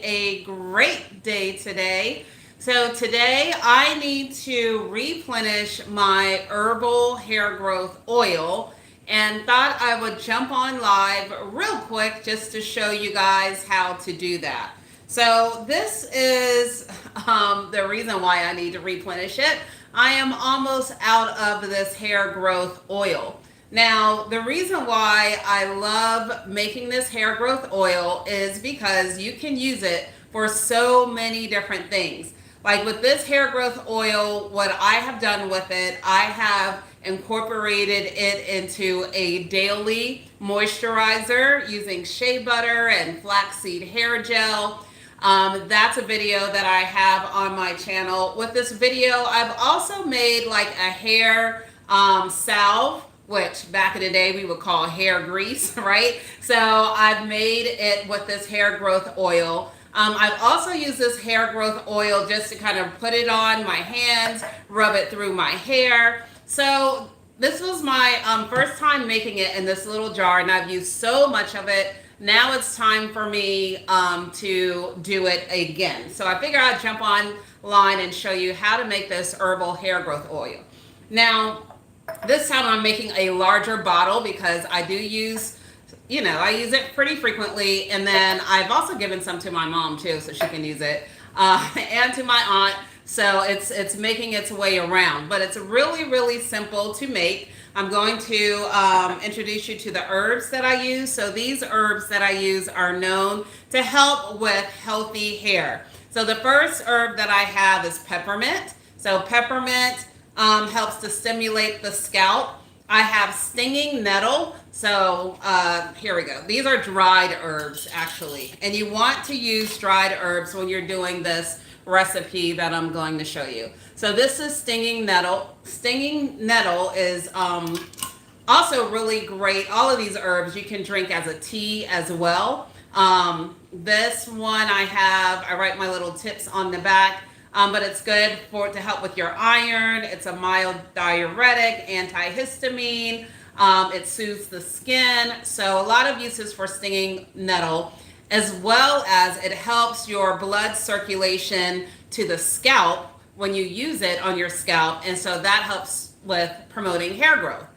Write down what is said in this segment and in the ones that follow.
a great day today. So today I need to replenish my herbal hair growth oil and thought I would jump on live real quick just to show you guys how to do that. So this is the reason why I need to replenish it. I am almost out of this hair growth oil. Now, the reason why I love making this hair growth oil is because you can use it for so many different things. Like with this hair growth oil, what I have done with it, I have incorporated it into a daily moisturizer using shea butter and flaxseed hair gel. That's a video that I have on my channel. With this video, I've also made like a hair salve, which back in the day we would call hair grease, right? So I've made it with this hair growth oil. I've also used this hair growth oil just to kind of put it on my hands, rub it through my hair. So this was my first time making it in this little jar, and I've used so much of it. Now it's time for me to do it again. So I figured I'd jump online and show you how to make this herbal hair growth oil. Now, this time I'm making a larger bottle because I do use, I use it pretty frequently. And then I've also given some to my mom too, so she can use it, and to my aunt. So it's making its way around, but it's really, really simple to make. I'm going to introduce you to the herbs that I use. So these herbs that I use are known to help with healthy hair. So the first herb that I have is peppermint. So peppermint helps to stimulate the scalp. I have stinging nettle. So here we go. These are dried herbs actually. And you want to use dried herbs when you're doing this recipe that I'm going to show you. So this is stinging nettle. Stinging nettle is also really great. All of these herbs you can drink as a tea as well. This one I write my little tips on the back, but it's good to help with your iron. It's a mild diuretic, antihistamine. It soothes the skin. So a lot of uses for stinging nettle, as well as it helps your blood circulation to the scalp when you use it on your scalp. And so that helps with promoting hair growth.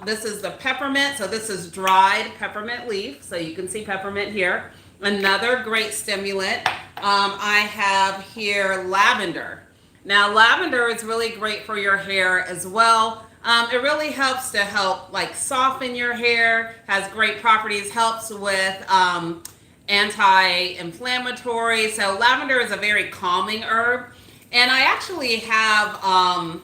This is the peppermint. So this is dried peppermint leaf. So you can see peppermint here. Another great stimulant. I have here lavender. Now lavender is really great for your hair as well. It really helps to help like soften your hair, has great properties, helps with anti-inflammatory. So lavender is a very calming herb. And I actually have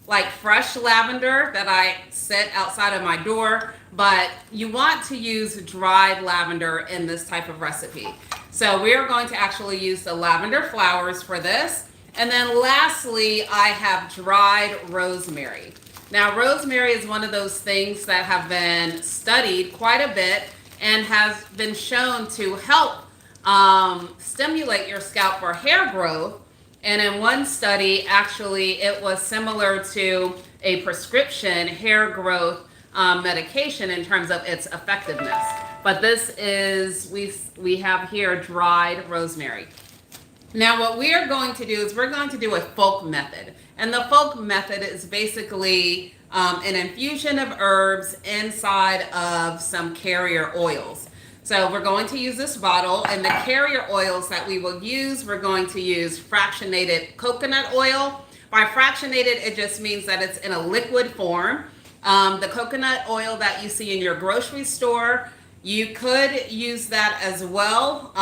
like fresh lavender that I set outside of my door, but you want to use dried lavender in this type of recipe. So we're going to actually use the lavender flowers for this. And then lastly, I have dried rosemary. Now, rosemary is one of those things that have been studied quite a bit and has been shown to help stimulate your scalp for hair growth. And in one study, actually, it was similar to a prescription hair growth medication in terms of its effectiveness. But this is, we have here dried rosemary. Now what we are going to do is we're going to do a folk method. And the folk method is basically an infusion of herbs inside of some carrier oils. So we're going to use this bottle, and the carrier oils that we will use, we're going to use fractionated coconut oil. By fractionated, it just means that it's in a liquid form. The coconut oil that you see in your grocery store, you could use that as well.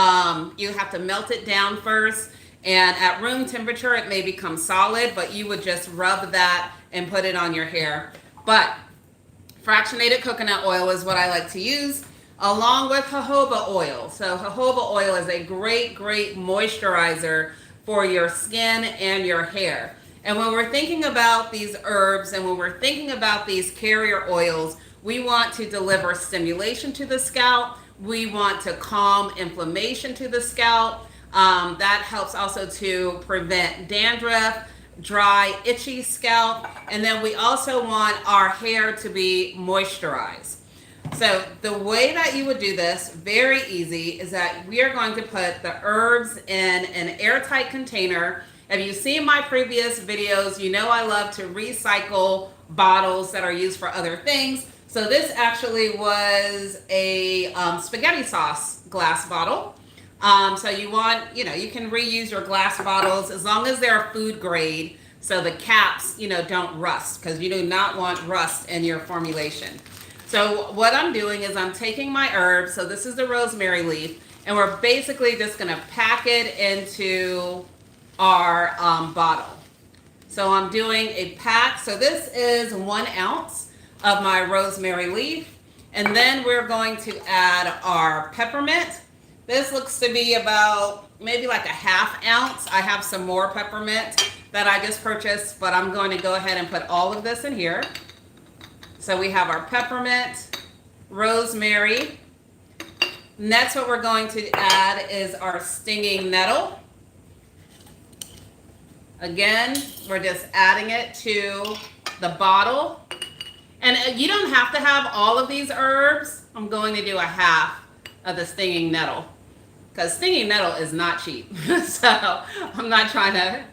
You have to melt it down first, and at room temperature it may become solid, but you would just rub that and put it on your hair. But fractionated coconut oil is what I like to use, along with jojoba oil. So jojoba oil is a great moisturizer for your skin and your hair. And when we're thinking about these herbs and when we're thinking about these carrier oils, we want to deliver stimulation to the scalp. We want to calm inflammation to the scalp. That helps also to prevent dandruff, dry, itchy scalp. And then we also want our hair to be moisturized. So the way that you would do this, very easy, is that we are going to put the herbs in an airtight container. If you've seen my previous videos, you know I love to recycle bottles that are used for other things. So this actually was a spaghetti sauce glass bottle. So you want, you can reuse your glass bottles as long as they're food grade. So the caps, don't rust, because you do not want rust in your formulation. So what I'm doing is I'm taking my herbs, so this is the rosemary leaf, and we're basically just gonna pack it into our bottle. So I'm doing a pack, so this is 1 ounce of my rosemary leaf, and then we're going to add our peppermint. This looks to be about maybe like a 1/2 ounce. I have some more peppermint that I just purchased, but I'm going to go ahead and put all of this in here. So we have our peppermint, rosemary. Next, what we're going to add is our stinging nettle. Again, we're just adding it to the bottle. And you don't have to have all of these herbs. I'm going to do a 1/2 of the stinging nettle, because stinging nettle is not cheap. So I'm not trying to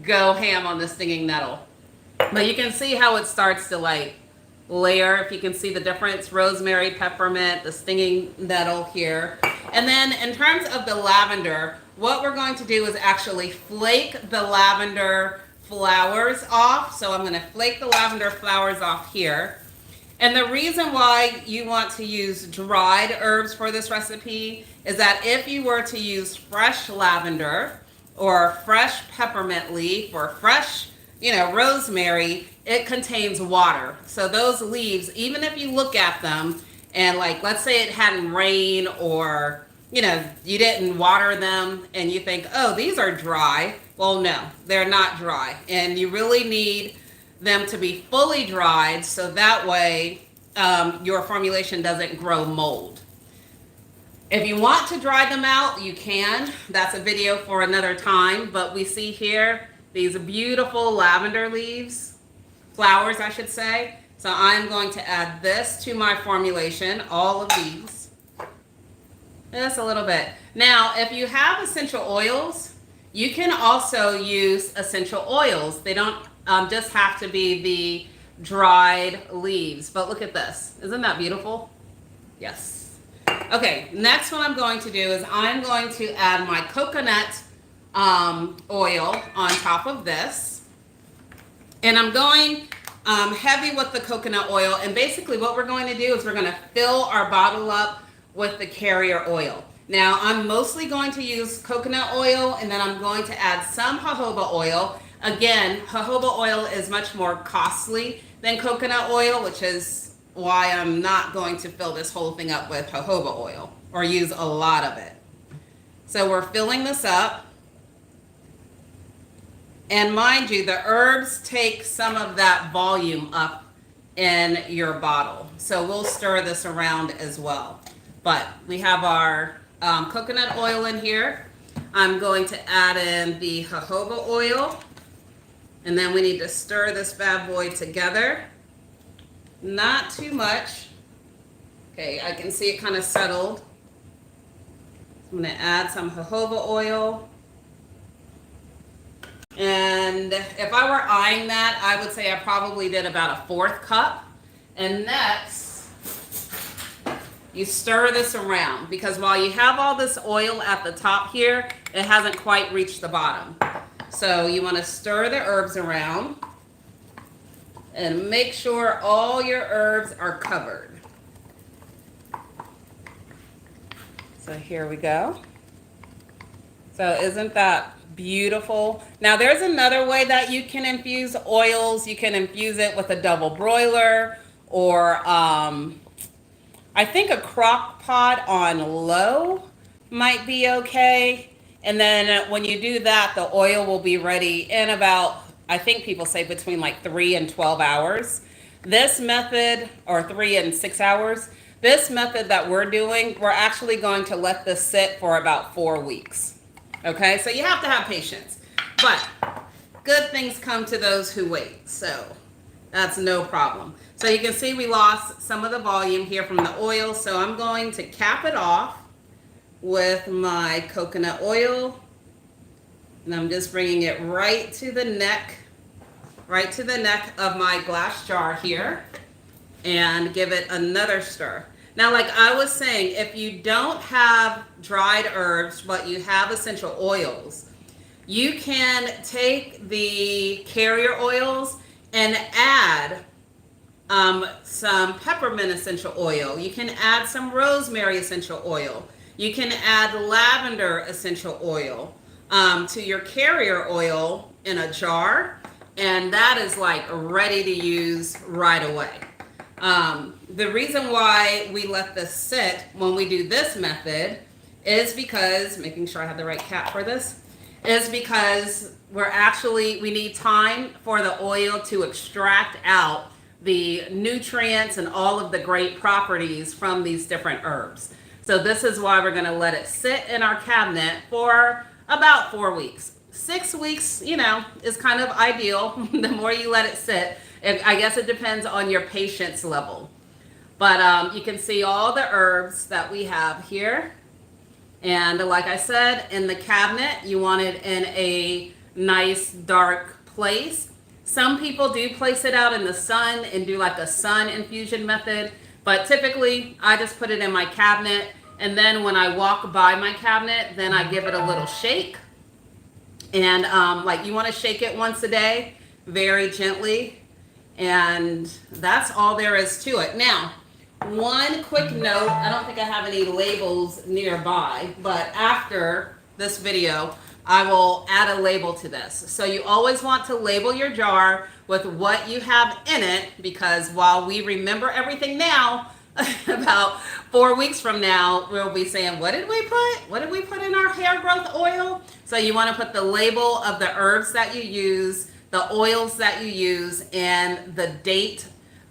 go ham on the stinging nettle. But you can see how it starts to like layer, if you can see the difference. Rosemary, peppermint, the stinging nettle here. And then in terms of the lavender, what we're going to do is actually flake the lavender flowers off. So I'm going to flake the lavender flowers off here. And the reason why you want to use dried herbs for this recipe is that if you were to use fresh lavender or fresh peppermint leaf or fresh, rosemary, it contains water. So those leaves, even if you look at them and like, let's say it hadn't rained or, you didn't water them and you think, oh, these are dry. Well, no, they're not dry. And you really need them to be fully dried so that way your formulation doesn't grow mold. If you want to dry them out, you can. That's a video for another time. But we see here these beautiful lavender leaves, flowers, I should say. So I'm going to add this to my formulation, all of these. Just a little bit. Now, if you have essential oils, you can also use essential oils. They don't just have to be the dried leaves. But look at this. Isn't that beautiful? Yes. Okay, next what I'm going to do is I'm going to add my coconut oil on top of this. And I'm going heavy with the coconut oil. And basically what we're going to do is we're going to fill our bottle up with the carrier oil. Now, I'm mostly going to use coconut oil, and then I'm going to add some jojoba oil. Again, jojoba oil is much more costly than coconut oil, which is why I'm not going to fill this whole thing up with jojoba oil or use a lot of it. So we're filling this up. And mind you, the herbs take some of that volume up in your bottle. So we'll stir this around as well. But we have our coconut oil in here. I'm going to add in the jojoba oil. And then we need to stir this bad boy together. Not too much. Okay, I can see it kind of settled. I'm going to add some jojoba oil. And if I were eyeing that, I would say I probably did about a 1/4 cup. And next, you stir this around, because while you have all this oil at the top here, it hasn't quite reached the bottom. So you want to stir the herbs around and make sure all your herbs are covered. So here we go. So isn't that beautiful? Now there's another way that you can infuse oils. You can infuse it with a double broiler, or I think a crock pot on low might be okay. And then when you do that, the oil will be ready in about, I think people say between like 3 and 12 hours. This method, or 3 and 6 hours, this method that we're doing, we're actually going to let this sit for about 4 weeks. Okay, so you have to have patience. But good things come to those who wait. So That's no problem. So you can see we lost some of the volume here from the oil. So I'm going to cap it off with my coconut oil. And I'm just bringing it right to the neck of my glass jar here, and give it another stir. Now, like I was saying, if you don't have dried herbs, but you have essential oils, you can take the carrier oils and add some peppermint essential oil. You can add some rosemary essential oil. You can add lavender essential oil to your carrier oil in a jar, and that is like ready to use right away. The reason why we let this sit when we do this method is because, making sure I have the right cap for this, is because we need time for the oil to extract out the nutrients and all of the great properties from these different herbs. So this is why we're going to let it sit in our cabinet for about 4 weeks. 6 weeks, is kind of ideal. The more you let it sit, I guess it depends on your patience level. But you can see all the herbs that we have here. And like I said, in the cabinet, you want it in a nice dark place. Some people do place it out in the sun and do like a sun infusion method. But typically, I just put it in my cabinet. And then when I walk by my cabinet, then I give it a little shake. And like you want to shake it once a day, very gently. And that's all there is to it. Now, one quick note, I don't think I have any labels nearby, but after this video, I will add a label to this. So you always want to label your jar with what you have in it, because while we remember everything now, about 4 weeks from now, we'll be saying, what did we put in our hair growth oil? So you want to put the label of the herbs that you use, the oils that you use, and the date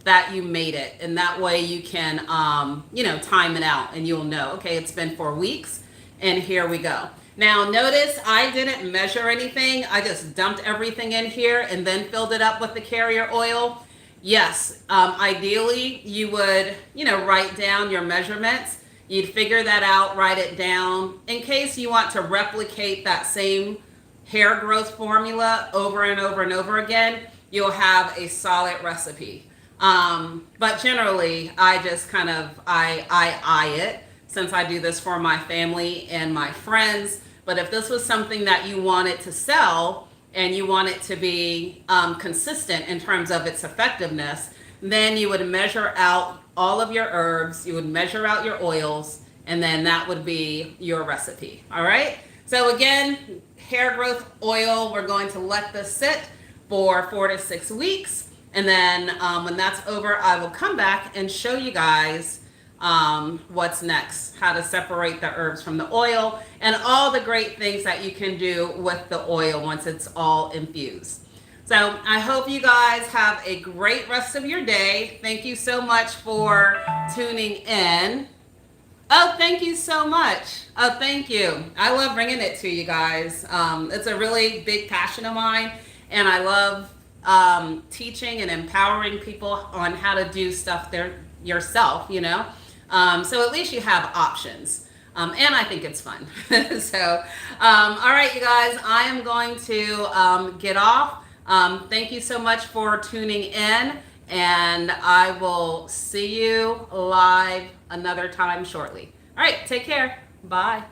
that you made it. And that way you can, time it out and you'll know, okay, it's been 4 weeks and here we go. Now notice I didn't measure anything. I just dumped everything in here and then filled it up with the carrier oil. Yes, ideally you would, write down your measurements. You'd figure that out, write it down in case you want to replicate that same hair growth formula over and over and over again. You'll have a solid recipe. But generally, I just kind of, I eye it since I do this for my family and my friends. But if this was something that you wanted to sell and you want it to be consistent in terms of its effectiveness, then you would measure out all of your herbs, you would measure out your oils, and then that would be your recipe. All right. So again, hair growth oil, we're going to let this sit for 4 to 6 weeks. And then when that's over, I will come back and show you guys what's next, how to separate the herbs from the oil, and all the great things that you can do with the oil once it's all infused. So I hope you guys have a great rest of your day. Thank you so much for tuning in. Oh, thank you so much. Oh, thank you. I love bringing it to you guys. It's a really big passion of mine, and I love teaching and empowering people on how to do stuff there yourself, so at least you have options, and I think it's fun. So all right, you guys, I am going to get off. Thank you so much for tuning in, and I will see you live another time shortly. All right, take care. Bye.